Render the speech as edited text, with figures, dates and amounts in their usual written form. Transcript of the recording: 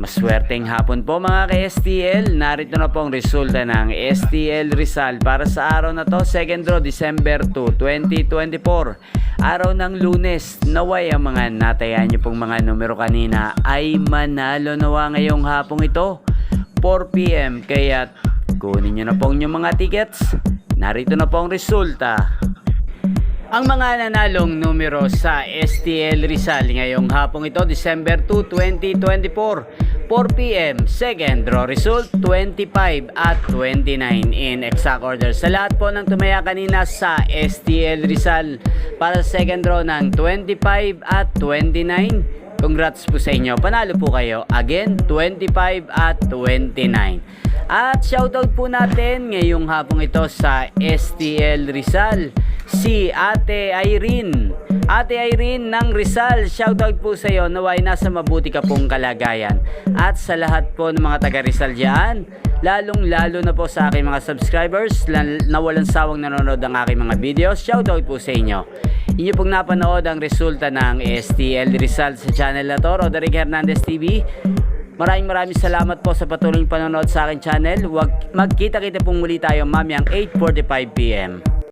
Maswerteng hapon po mga ka-STL. Narito na po ang resulta ng STL Rizal para sa araw na to, second draw, December 2, 2024. Araw ng Lunes. Naway ang mga natayan niyo pong mga numero kanina ay manalo nawa ngayong hapong ito, 4 PM. Kaya kunin niyo na po yung mga tickets. Narito na po ang resulta. Ang mga nanalong numero sa STL Rizal ngayong hapong ito, December 2, 2024, 4 PM, second draw result, 25 at 29 in exact order. Sa lahat po ng tumaya kanina sa STL Rizal para sa second draw ng 25 at 29, congrats po sa inyo. Panalo po kayo. Again, 25 at 29. At shoutout po natin ngayong hapong ito sa STL Rizal, si Ate Irene. Ate Irene ng Rizal, shoutout po sa iyo. Naway nasa mabuti ka pong kalagayan. At sa lahat po ng mga taga Rizal dyan, lalong lalo na po sa aking mga subscribers na walang sawang nanonood ng aking mga videos, shoutout po sa inyo. Inyo pong napanood ang resulta ng STL Rizal sa channel na to, Roderick Hernandez TV. Maraming salamat po sa patuloy panonood sa aking channel. Magkita-kita pong muli tayo mamayang 8:45 PM.